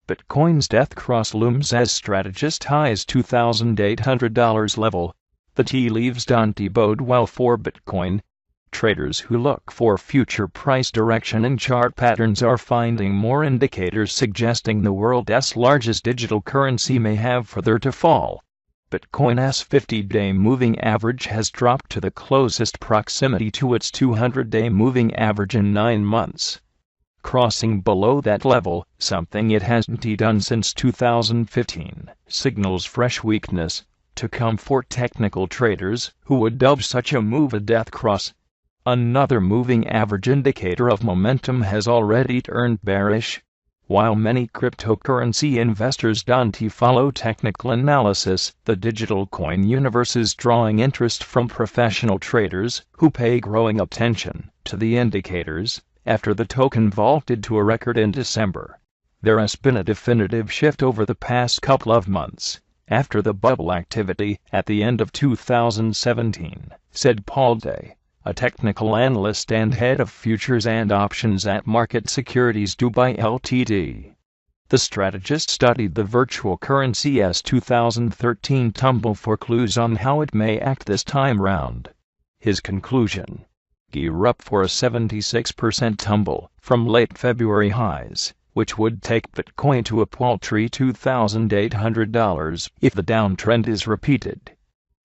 Bitcoin's death cross looms as Strategist highs $2,800 level. The tea leaves don't bode well for Bitcoin. Traders who look for future price direction in chart patterns are finding more indicators suggesting the world's largest digital currency may have further to fall. Bitcoin's 50-day moving average has dropped to the closest proximity to its 200-day moving average in 9 months. Crossing below that level, something it hasn't done since 2015, signals fresh weakness to come for technical traders who would dub such a move a death cross. Another moving average indicator of momentum has already turned bearish. While many cryptocurrency investors don't follow technical analysis, the digital coin universe is drawing interest from professional traders who pay growing attention to the indicators. After the token vaulted to a record in December, there has been a definitive shift over the past couple of months. After the bubble activity at the end of 2017, said Paul Day, a technical analyst and head of futures and options at Market Securities Dubai Ltd. The strategist studied the virtual currency's 2013 tumble for clues on how it may act this time round. His conclusion: gear up for a 76% tumble from late February highs, which would take Bitcoin to a paltry $2,800 if the downtrend is repeated.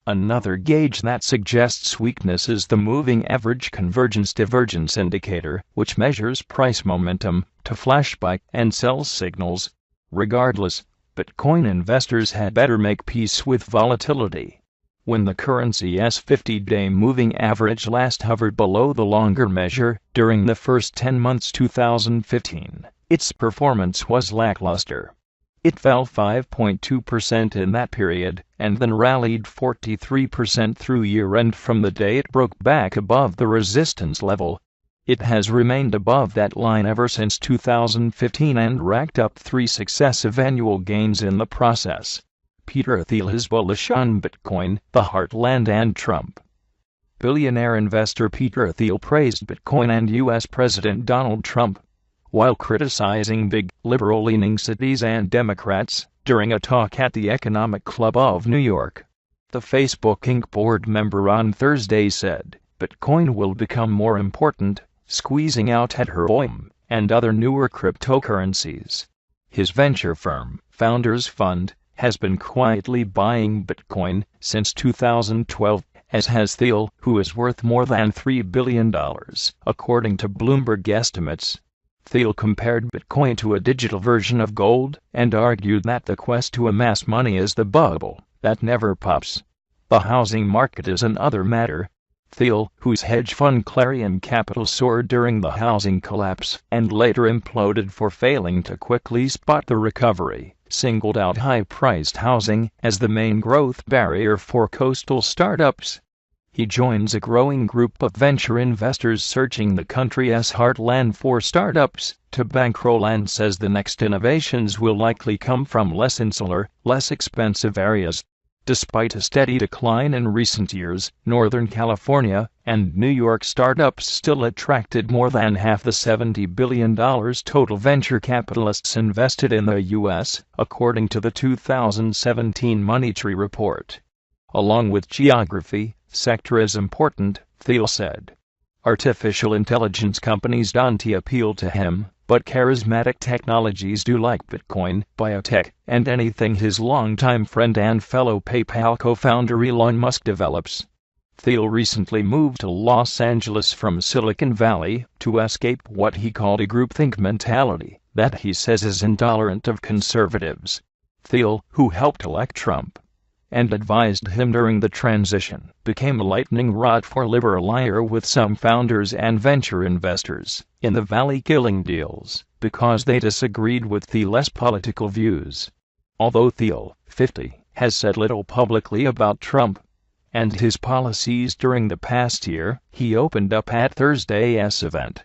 Another gauge that suggests weakness is the moving average convergence-divergence indicator, which measures price momentum to flash buy and sell signals. Regardless, Bitcoin investors had better make peace with volatility. When the currency's 50-day moving average last hovered below the longer measure during the first 10 months 2015, its performance was lackluster. It fell 5.2% in that period, and then rallied 43% through year-end from the day it broke back above the resistance level. It has remained above that line ever since 2015 and racked up 3 successive annual gains in the process. Peter Thiel is bullish on Bitcoin, the heartland, and Trump. Billionaire investor Peter Thiel praised Bitcoin and U.S. President Donald Trump, while criticizing big, liberal-leaning cities and Democrats during a talk at the Economic Club of New York. The Facebook Inc. board member on Thursday said, Bitcoin will become more important, squeezing out Ethereum and other newer cryptocurrencies. His venture firm, Founders Fund, has been quietly buying Bitcoin since 2012, as has Thiel, who is worth more than $3 billion, according to Bloomberg estimates. Thiel compared Bitcoin to a digital version of gold and argued that the quest to amass money is the bubble that never pops. The housing market is another matter. Thiel, whose hedge fund Clarion Capital soared during the housing collapse and later imploded for failing to quickly spot the recovery, singled out high-priced housing as the main growth barrier for coastal startups. He joins a growing group of venture investors searching the country's heartland for startups to bankroll and says the next innovations will likely come from less insular, less expensive areas. Despite a steady decline in recent years, Northern California and New York startups still attracted more than half the $70 billion total venture capitalists invested in the U.S., according to the 2017 Moneytree report. Along with geography, sector is important, Thiel said. Artificial intelligence companies don't appeal to him, but charismatic technologies do, like Bitcoin, biotech, and anything his longtime friend and fellow PayPal co-founder Elon Musk develops. Thiel recently moved to Los Angeles from Silicon Valley to escape what he called a groupthink mentality that he says is intolerant of conservatives. Thiel, who helped elect Trump and advised him during the transition, became a lightning rod for liberal ire with some founders and venture investors in the Valley killing deals because they disagreed with Thiel's political views. Although Thiel, 50, has said little publicly about Trump and his policies during the past year, he opened up at Thursday's event.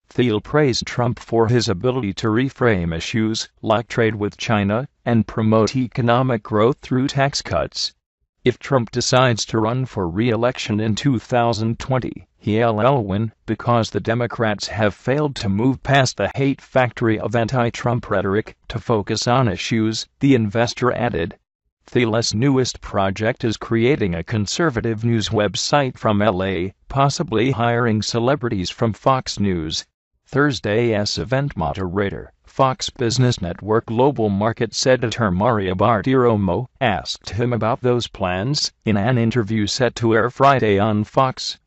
Thiel praised Trump for his ability to reframe issues like trade with China and promote economic growth through tax cuts. If Trump decides to run for re-election in 2020, He'll win because the Democrats have failed to move past the hate factory of anti-Trump rhetoric to focus on issues, the investor added. Thiel's newest project is creating a conservative news website from LA, possibly hiring celebrities from Fox News. Thursday's event moderator, Fox Business Network Global Markets editor Maria Bartiromo, asked him about those plans in an interview set to air Friday on Fox.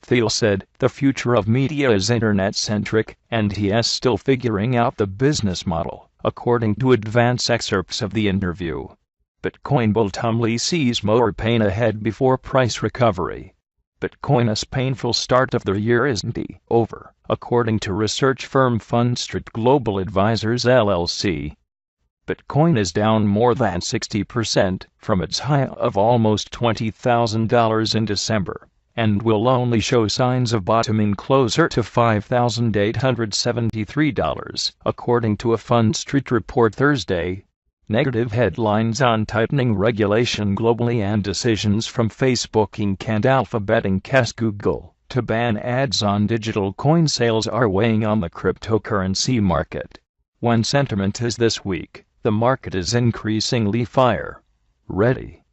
Thiel said, "The future of media is internet-centric, and he is still figuring out the business model," according to advance excerpts of the interview. Bitcoin bull Tomley sees more pain ahead before price recovery. Bitcoin's painful start of the year isn't over, according to research firm Fundstrat Global Advisors LLC. Bitcoin is down more than 60% from its high of almost $20,000 in December, and will only show signs of bottoming closer to $5,873, according to a Fundstrat report Thursday. Negative headlines on tightening regulation globally and decisions from Facebook Inc. and Alphabet Inc. Google to ban ads on digital coin sales are weighing on the cryptocurrency market. When sentiment is this weak, the market is increasingly fire-ready,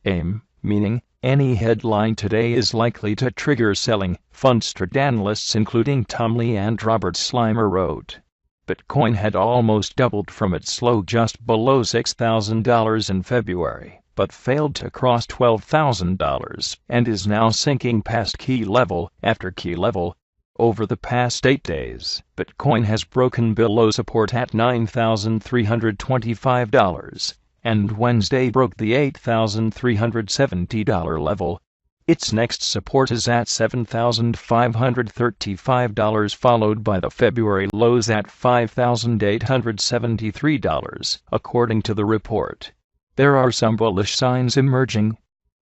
meaning any headline today is likely to trigger selling, Fundstrat analysts including Tomley and Robert Slimer wrote. Bitcoin had almost doubled from its low just below $6,000 in February, but failed to cross $12,000 and is now sinking past key level after key level. Over the past 8 days, Bitcoin has broken below support at $9,325, and Wednesday broke the $8,370 level. Its next support is at $7,535, followed by the February lows at $5,873, according to the report. There are some bullish signs emerging.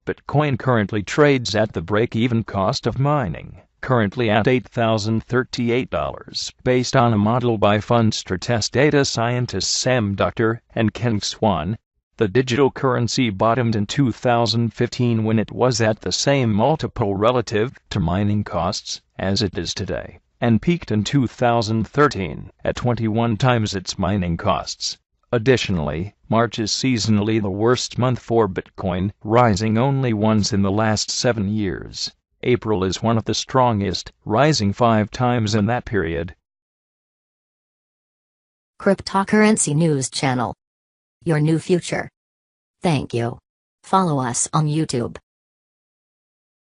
Bitcoin currently trades at the break-even cost of mining, currently at $8,038, based on a model by Fundstrat data scientists Sam Doctor and Ken Swan. The digital currency bottomed in 2015 when it was at the same multiple relative to mining costs as it is today, and peaked in 2013 at 21 times its mining costs. Additionally, March is seasonally the worst month for Bitcoin, rising only once in the last 7 years. April is one of the strongest, rising 5 times in that period. Cryptocurrency News Channel. Your new future. Thank you. Follow us on YouTube.